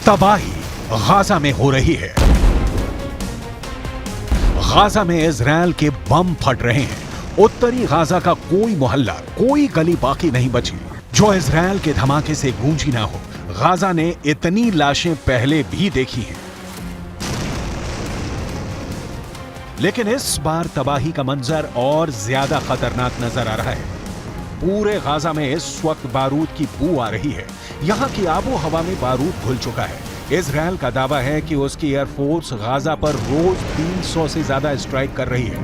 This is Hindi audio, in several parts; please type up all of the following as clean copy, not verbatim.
तबाही गाजा में हो रही है। गाजा में इजराइल के बम फट रहे हैं। उत्तरी गाजा का कोई मोहल्ला, कोई गली बाकी नहीं बची जो इजराइल के धमाके से गूंजी ना हो। गाजा ने इतनी लाशें पहले भी देखी हैं, लेकिन इस बार तबाही का मंजर और ज्यादा खतरनाक नजर आ रहा है। पूरे गाजा में इस वक्त बारूद की बू आ रही है। यहाँ की आबो हवा में बारूद घुल चुका है। इजराइल का दावा है कि उसकी एयरफोर्स गाजा पर रोज 300 से ज्यादा स्ट्राइक कर रही है।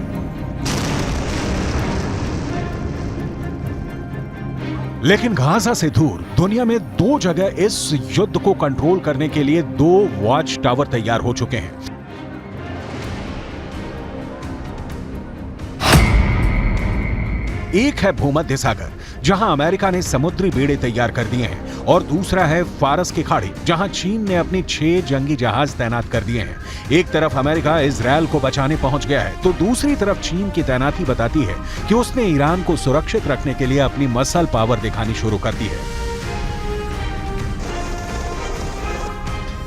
लेकिन गाजा से दूर दुनिया में 2 जगह इस युद्ध को कंट्रोल करने के लिए 2 वॉच टावर तैयार हो चुके हैं। एक है भूमध्य सागर, जहां अमेरिका ने समुद्री बेड़े तैयार कर दिए हैं, और दूसरा है फारस की खाड़ी, जहां चीन ने अपने 6 जंगी जहाज तैनात कर दिए हैं। एक तरफ अमेरिका इजराइल को बचाने पहुंच गया है, तो दूसरी तरफ चीन की तैनाती बताती है कि उसने ईरान को सुरक्षित रखने के लिए अपनी मसल पावर दिखानी शुरू कर दी है।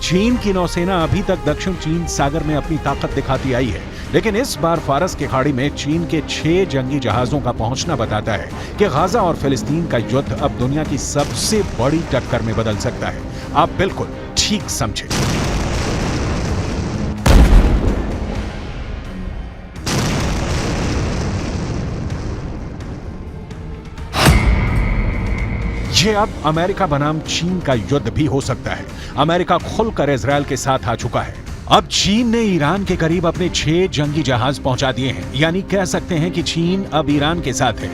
चीन की नौसेना अभी तक दक्षिण चीन सागर में अपनी ताकत दिखाती आई है, लेकिन इस बार फारस की खाड़ी में चीन के 6 जंगी जहाजों का पहुंचना बताता है कि गाजा और फिलिस्तीन का युद्ध अब दुनिया की सबसे बड़ी टक्कर में बदल सकता है। आप बिल्कुल ठीक समझे। ये अब अमेरिका बनाम चीन का युद्ध भी हो सकता है। अमेरिका खुलकर इजराइल के साथ आ चुका है। अब चीन ने ईरान के करीब अपने 6 जंगी जहाज पहुंचा दिए हैं, यानी कह सकते हैं कि चीन अब ईरान के साथ है।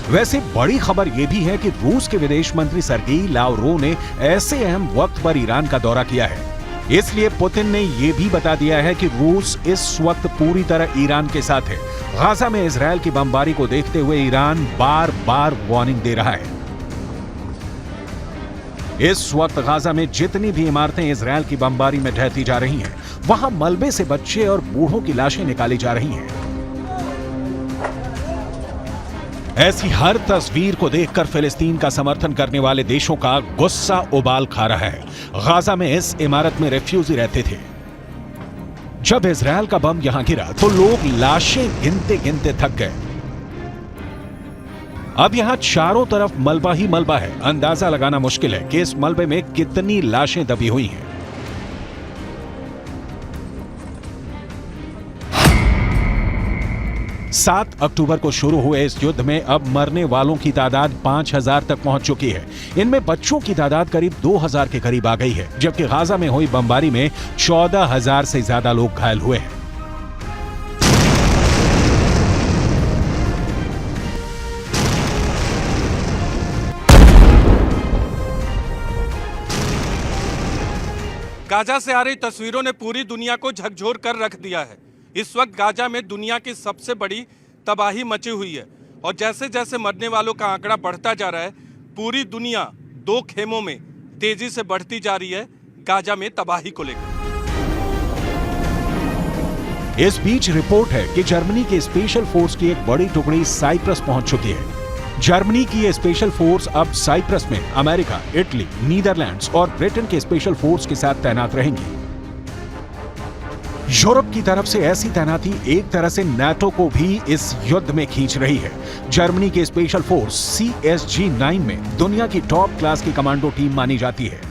वैसे बड़ी खबर यह भी है कि रूस के विदेश मंत्री सर्गेई लावरोव ने ऐसे अहम वक्त पर ईरान का दौरा किया है। इसलिए पुतिन ने यह भी बता दिया है कि रूस इस वक्त पूरी तरह ईरान के साथ है। गाजा में इजराइल की बमबारी को देखते हुए ईरान बार बार वार्निंग दे रहा है। इस वक्त गाजा में जितनी भी इमारतें इजराइल की बमबारी में ढहती जा रही हैं, वहां मलबे से बच्चे और बूढ़ों की लाशें निकाली जा रही हैं। ऐसी हर तस्वीर को देखकर फिलिस्तीन का समर्थन करने वाले देशों का गुस्सा उबाल खा रहा है। गाजा में इस इमारत में रेफ्यूजी रहते थे। जब इजराइल का बम यहां गिरा तो लोग लाशें गिनते गिनते थक गए। अब यहां चारों तरफ मलबा ही मलबा है। अंदाजा लगाना मुश्किल है कि इस मलबे में कितनी लाशें दबी हुई हैं। 7 अक्टूबर को शुरू हुए इस युद्ध में अब मरने वालों की तादाद 5000 तक पहुंच चुकी है। इनमें बच्चों की तादाद करीब 2000 के करीब आ गई है, जबकि गाजा में हुई बमबारी में 14000 से ज्यादा लोग घायल हुए हैं। गाजा से आ रही तस्वीरों ने पूरी दुनिया को झकझोर कर रख दिया है। इस वक्त गाजा में दुनिया की सबसे बड़ी तबाही मची हुई है, और जैसे जैसे मरने वालों का आंकड़ा बढ़ता जा रहा है, पूरी दुनिया 2 खेमों में तेजी से बढ़ती जा रही है गाजा में तबाही को लेकर। इस बीच रिपोर्ट है कि जर्मनी के स्पेशल फोर्स की एक बड़ी टुकड़ी साइप्रस पहुंच चुकी है। जर्मनी की ये स्पेशल फोर्स अब साइप्रस में अमेरिका, इटली, नीदरलैंड्स और ब्रिटेन के स्पेशल फोर्स के साथ तैनात रहेंगी। यूरोप की तरफ से ऐसी तैनाती एक तरह से नाटो को भी इस युद्ध में खींच रही है। जर्मनी की स्पेशल फोर्स CSG-9 में दुनिया की टॉप क्लास की कमांडो टीम मानी जाती है।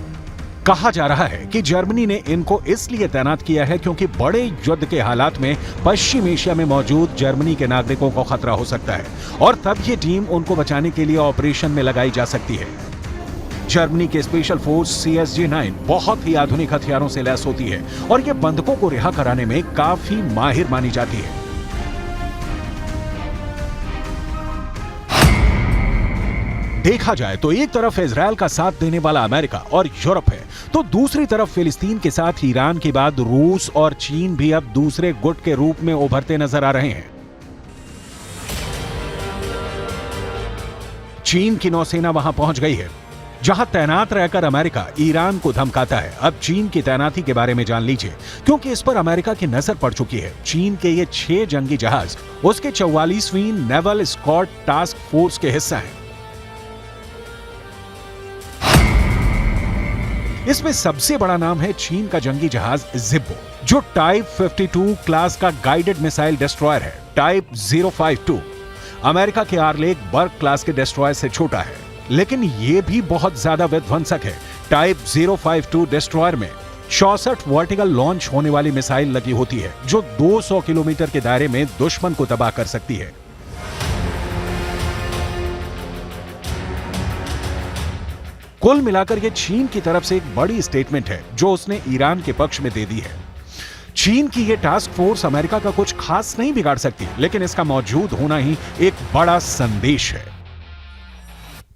कहा जा रहा है कि जर्मनी ने इनको इसलिए तैनात किया है क्योंकि बड़े युद्ध के हालात में पश्चिम एशिया में मौजूद जर्मनी के नागरिकों को खतरा हो सकता है, और तब ये टीम उनको बचाने के लिए ऑपरेशन में लगाई जा सकती है। जर्मनी के स्पेशल फोर्स CSG-9 बहुत ही आधुनिक हथियारों से लैस होती है, और ये बंधकों को रिहा कराने में काफी माहिर मानी जाती है। देखा जाए तो एक तरफ इजराइल का साथ देने वाला अमेरिका और यूरोप है, तो दूसरी तरफ फिलिस्तीन के साथ ईरान के बाद रूस और चीन भी अब दूसरे गुट के रूप में उभरते नजर आ रहे हैं। चीन की नौसेना वहां पहुंच गई है, जहां तैनात रहकर अमेरिका ईरान को धमकाता है। अब चीन की तैनाती के बारे में जान लीजिए, क्योंकि इस पर अमेरिका की नजर पड़ चुकी है। चीन के ये 6 जंगी जहाज उसके 44वीं नेवल स्क्वाड टास्क फोर्स के हिस्सा हैं। इसमें सबसे बड़ा नाम है चीन का जंगी जहाज जिब्बो, जो टाइप 52 क्लास का गाइडेड मिसाइल डिस्ट्रॉयर है। टाइप 052 अमेरिका के आर्लेक बर्ग क्लास के डिस्ट्रॉयर से छोटा है, लेकिन यह भी बहुत ज्यादा विध्वंसक है। टाइप 052 डिस्ट्रॉयर में 64 वर्टिकल लॉन्च होने वाली मिसाइल लगी होती है, जो 200 किलोमीटर के दायरे में दुश्मन को तबाह कर सकती है। कुल मिलाकर यह चीन की तरफ से एक बड़ी स्टेटमेंट है जो उसने ईरान के पक्ष में दे दी है। चीन की यह टास्क फोर्स अमेरिका का कुछ खास नहीं बिगाड़ सकती, लेकिन इसका मौजूद होना ही एक बड़ा संदेश है।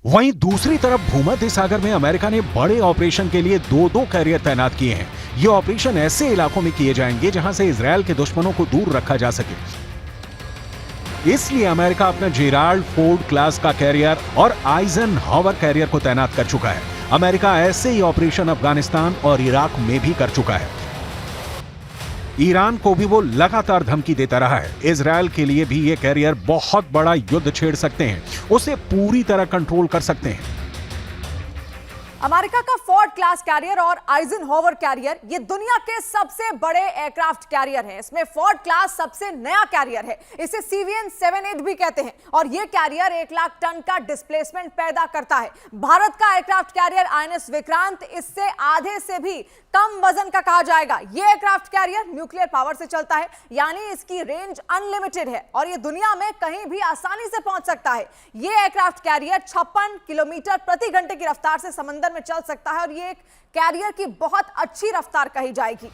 वहीं दूसरी तरफ भूमध्य सागर में अमेरिका ने बड़े ऑपरेशन के लिए दो कैरियर तैनात किए हैं। ये ऑपरेशन ऐसे इलाकों में किए जाएंगे जहां से इजरायल के दुश्मनों को दूर रखा जा सके। इसलिए अमेरिका अपना जेराल्ड फोर्ड क्लास का कैरियर और आइजनहावर कैरियर को तैनात कर चुका है। अमेरिका ऐसे ही ऑपरेशन अफगानिस्तान और इराक में भी कर चुका है। ईरान को भी वो लगातार धमकी देता रहा है। इजरायल के लिए भी ये कैरियर बहुत बड़ा युद्ध छेड़ सकते हैं, उसे पूरी तरह कंट्रोल कर सकते हैं। अमेरिका का फोर्ड क्लास कैरियर और आइजनहावर कैरियर ये दुनिया के सबसे बड़े एयरक्राफ्ट कैरियर हैं। इसमें फोर्ड क्लास सबसे नया कैरियर है, इसे CVN-78 भी कहते हैं, और ये कैरियर 1 लाख टन का डिस्प्लेसमेंट पैदा करता है। भारत का एयरक्राफ्ट कैरियर INS विक्रांत इससे आधे से भी कम वजन का कहा जाएगा। ये एयरक्राफ्ट कैरियर न्यूक्लियर पावर से चलता है, यानी इसकी रेंज अनलिमिटेड है और ये दुनिया में कहीं भी आसानी से पहुंच सकता है। ये एयरक्राफ्ट कैरियर 56 किलोमीटर प्रति घंटे की रफ्तार से समंदर में चल सकता है और ये एक कैरियर की बहुत अच्छी रफ्तार कही जाएगी।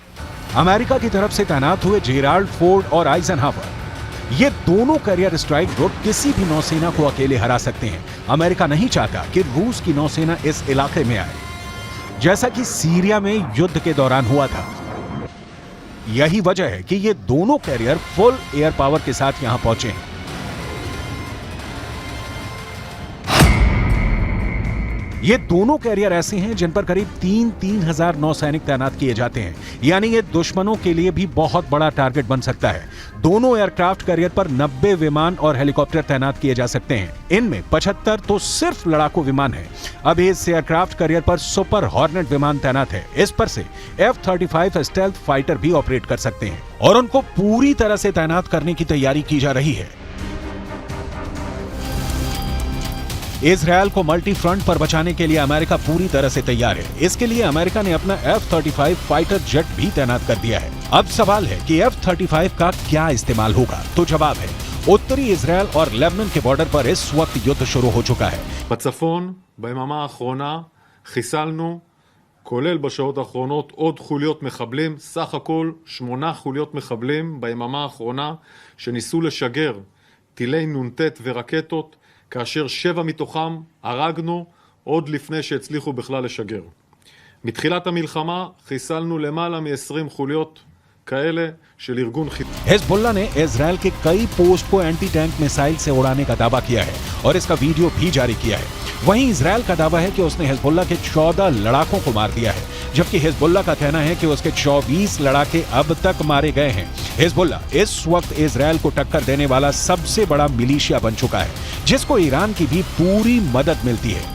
अमेरिका की तरफ से तैनात हुए जेराल्ड फोर्ड और आइजनहावर ये दोनों कैरियर स्ट्राइक ग्रुप किसी भी नौसेना को अकेले हरा सकते हैं। अमेरिका नहीं चाहता कि रूस की नौसेना इस इलाके में आए, जैसा कि सीरिया में युद्ध के दौरान हुआ था। यही वजह है कि ये दोनों कैरियर फुल एयर पावर के साथ यहां पहुंचे हैं। ये दोनों कैरियर ऐसे हैं जिन पर करीब 3,000 नौसैनिक तैनात किए जाते हैं, यानी ये दुश्मनों के लिए भी बहुत बड़ा टारगेट बन सकता है। दोनों एयरक्राफ्ट कैरियर पर 90 विमान और हेलीकॉप्टर तैनात किए जा सकते हैं। इनमें 75 तो सिर्फ लड़ाकू विमान है। अब इस एयरक्राफ्ट कैरियर पर सुपर हॉर्नेट विमान तैनात है। इस पर से F-35 स्टेल्थ फाइटर भी ऑपरेट कर सकते हैं और उनको पूरी तरह से तैनात करने की तैयारी की जा रही है। इजरायल को मल्टी फ्रंट पर बचाने के लिए अमेरिका पूरी तरह से तैयार है। इसके लिए अमेरिका ने अपना F-35 फाइटर जेट भी तैनात कर दिया है। अब सवाल है कि F-35 का क्या इस्तेमाल होगा, तो जवाब है उत्तरी इजरायल और लेबनान के बॉर्डर पर इस वक्त युद्ध शुरू हो चुका है। בצפון, ביממה האחרונה, חיסלנו, כולל בשעות האחרונות, עוד חוליות מחבלים, סך הכל 8 חוליות מחבלים ביממה האחרונה, שניסו לשגר טילי נ"ט ורקטות, כאשר 7 מתוכם הרגנו עוד לפני שהצליחו בכלל לשגר. מתחילת המלחמה חיסלנו למעלה מ-20 חוליות כאלה של ארגון חיזבאללה। हिजबुल्लाह ने इजरायल के कई पोस्ट को एंटी टैंक मिसाइल से उड़ाने का दावा किया है और इसका वीडियो भी जारी किया है। वहीं इजरायल का दावा है कि उसने हिजबुल्लाह के 14 लड़ाकों को मार दिया है, जबकि हिजबुल्लाह का कहना है कि उसके 24 लड़ाके अब तक मारे गए हैं। हिजबुल्लाह इस वक्त इजरायल को टक्कर देने वाला सबसे बड़ा मिलिशिया बन चुका है, जिसको ईरान की भी पूरी मदद मिलती है।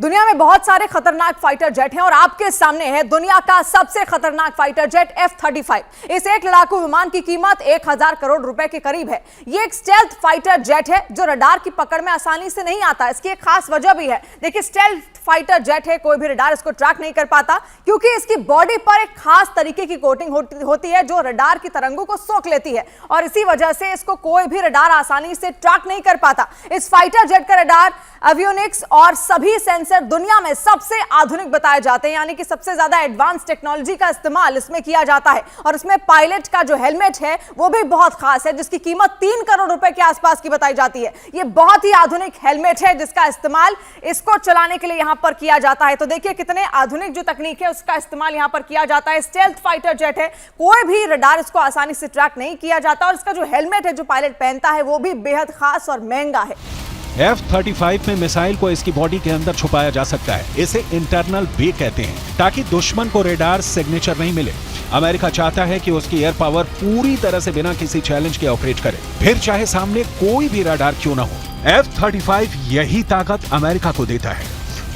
दुनिया में बहुत सारे खतरनाक फाइटर जेट हैं और आपके सामने है दुनिया का सबसे खतरनाक फाइटर जेट F-35। इस एक लड़ाकू विमान की कीमत 1000 करोड़ रुपए के करीब है। ये एक स्टेल्थ फाइटर जेट है जो रडार की पकड़ में आसानी से नहीं आता। इसकी एक खास वजह भी है। देखिए, स्टेल्थ फाइटर जेट है, कोई भी रडार इसको ट्रैक नहीं कर पाता क्योंकि इसकी बॉडी पर एक खास तरीके की कोटिंग होती है जो रडार की तरंगों को सोख लेती है और इसी वजह से इसको कोई भी रडार आसानी से ट्रैक नहीं कर पाता। इस फाइटर जेट का रडार, एवियोनिक्स और सभी सेंसर सेंसर दुनिया में सबसे आधुनिक बताए जाते हैं, यानी कि सबसे ज्यादा एडवांस टेक्नोलॉजी का इस्तेमाल इसमें किया जाता है। और इसमें पायलट का जो हेलमेट है वो भी बहुत खास है, जिसकी कीमत 3 करोड़ रुपए के आसपास की बताई जाती है। ये बहुत ही आधुनिक हेलमेट है जिसका इस्तेमाल इसको चलाने के लिए यहां पर किया जाता है। तो देखिए कितने आधुनिक जो तकनीक है उसका इस्तेमाल यहां पर किया जाता है। स्टेल्थ फाइटर जेट है, कोई भी रडार इसको आसानी से ट्रैक नहीं किया जाता, और इसका जो हेलमेट है जो पायलट पहनता है वो भी बेहद खास और महंगा है। F-35 में मिसाइल को इसकी बॉडी के अंदर छुपाया जा सकता है। इसे इंटरनल बे कहते हैं, ताकि दुश्मन को रेडार सिग्नेचर नहीं मिले। अमेरिका चाहता है कि उसकी एयर पावर पूरी तरह से बिना किसी चैलेंज के ऑपरेट करे, फिर चाहे सामने कोई भी रडार क्यों ना हो। F-35 यही ताकत अमेरिका को देता है।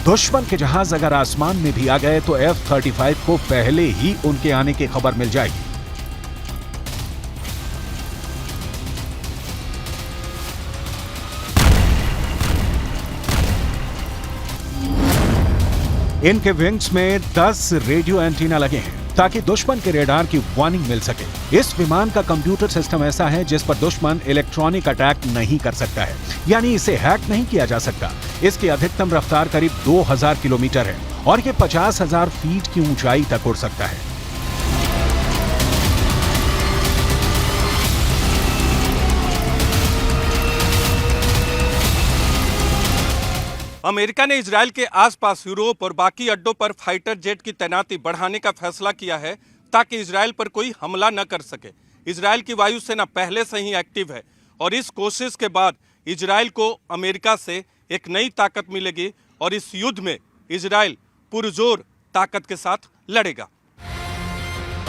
दुश्मन के जहाज अगर आसमान में भी आ गए तो F-35 को पहले ही उनके आने की खबर मिल जाएगी। इनके विंग्स में 10 रेडियो एंटीना लगे हैं ताकि दुश्मन के रेडार की वार्निंग मिल सके। इस विमान का कंप्यूटर सिस्टम ऐसा है जिस पर दुश्मन इलेक्ट्रॉनिक अटैक नहीं कर सकता है, यानी इसे हैक नहीं किया जा सकता। इसकी अधिकतम रफ्तार करीब 2000 किलोमीटर है और ये 50,000 फीट की ऊंचाई तक उड़ सकता है। अमेरिका ने इजरायल के आसपास यूरोप और बाकी अड्डों पर फाइटर जेट की तैनाती बढ़ाने का फैसला किया है ताकि इजरायल पर कोई हमला न कर सके। इजरायल की वायुसेना पहले से ही एक्टिव है और इस कोशिश के बाद इजरायल को अमेरिका से एक नई ताकत मिलेगी और इस युद्ध में इजरायल पुरजोर ताकत के साथ लड़ेगा।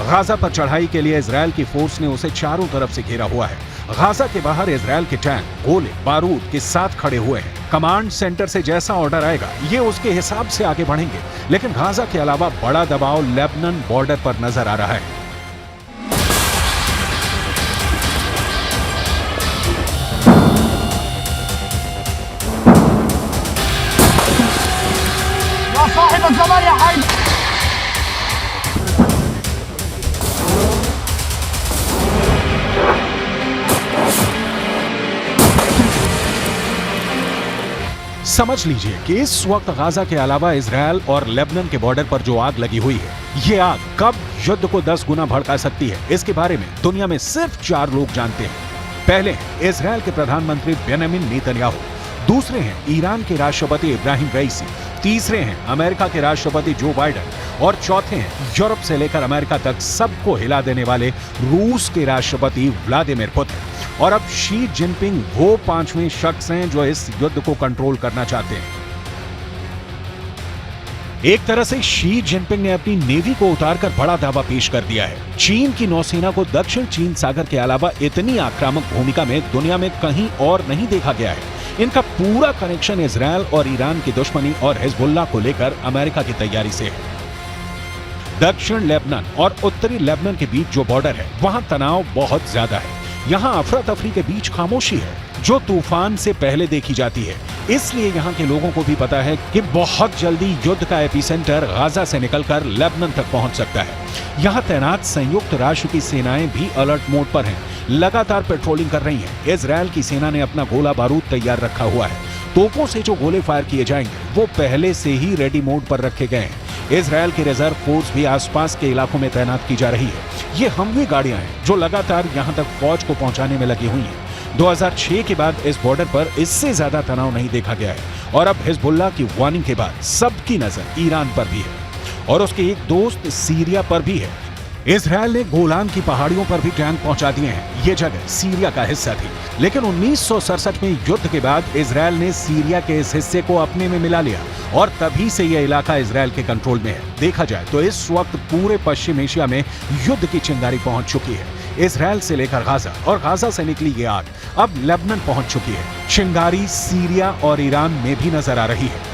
गाजा पर चढ़ाई के लिए इजरायल की फोर्स ने उसे चारों तरफ से घेरा हुआ है। गाजा के बाहर इजरायल के टैंक, गोले, बारूद के साथ खड़े हुए हैं। कमांड सेंटर से जैसा ऑर्डर आएगा ये उसके हिसाब से आगे बढ़ेंगे। लेकिन गाजा के अलावा बड़ा दबाव लेबनान बॉर्डर पर नजर आ रहा है। समझ लीजिए कि इस वक्त गाजा के अलावा इजरायल और लेबनान के बॉर्डर पर जो आग लगी हुई है, ये आग कब युद्ध को 10 गुना भड़का सकती है, इसके बारे में दुनिया में सिर्फ 4 लोग जानते हैं। पहले हैं इजरायल के प्रधानमंत्री बेंजामिन नेतन्याहू, दूसरे हैं ईरान के राष्ट्रपति इब्राहिम रईसी, तीसरे हैं अमेरिका के राष्ट्रपति जो बाइडेन और चौथे हैं यूरोप से लेकर अमेरिका तक सबको हिला देने वाले रूस के राष्ट्रपति व्लादिमीर पुतिन। और अब शी जिनपिंग वो 5वें शख्स हैं जो इस युद्ध को कंट्रोल करना चाहते हैं। एक तरह से शी जिनपिंग ने अपनी नेवी को उतारकर बड़ा दावा पेश कर दिया है। चीन की नौसेना को दक्षिण चीन सागर के अलावा इतनी आक्रामक भूमिका में दुनिया में कहीं और नहीं देखा गया है। इनका पूरा कनेक्शन इजरायल और ईरान की दुश्मनी और हिजबुल्लाह को लेकर अमेरिका की तैयारी से है। दक्षिण लेबनान और उत्तरी लेबनान के बीच जो बॉर्डर है वहां तनाव बहुत ज्यादा है। यहाँ अफरा तफरी के बीच खामोशी है जो तूफान से पहले देखी जाती है। इसलिए यहाँ के लोगों को भी पता है कि बहुत जल्दी युद्ध का एपिसेंटर गाजा से निकलकर लेबनान तक पहुंच सकता है। यहाँ तैनात संयुक्त राष्ट्र की सेनाएं भी अलर्ट मोड पर हैं, लगातार पेट्रोलिंग कर रही हैं। इजरायल की सेना ने अपना गोला बारूद तैयार रखा हुआ है। तोपों से जो गोले फायर किए जाएंगे वो पहले से ही रेडी मोड पर रखे गए हैं। इजरायल की रिजर्व फोर्स भी आसपास के इलाकों में तैनात की जा रही है। ये हमवी गाड़ियां हैं जो लगातार यहां तक फौज को पहुंचाने में लगी हुई हैं। 2006 के बाद इस बॉर्डर पर इससे ज्यादा तनाव नहीं देखा गया है और अब हिजबुल्लाह की वार्निंग के बाद सबकी नजर ईरान पर भी है और उसके एक दोस्त सीरिया पर भी है। इजरायल ने गोलान की पहाड़ियों पर भी टैंक पहुंचा दिए हैं। ये जगह सीरिया का हिस्सा थी, लेकिन 1967 में युद्ध के बाद इजरायल ने सीरिया के इस हिस्से को अपने में मिला लिया और तभी से यह इलाका इजरायल के कंट्रोल में है। देखा जाए तो इस वक्त पूरे पश्चिम एशिया में युद्ध की चिंगारी पहुंच चुकी है। इजरायल से लेकर गाजा और गाजा से निकली ये आग अब लेबनान पहुंच चुकी है। चिंगारी सीरिया और ईरान में भी नजर आ रही है।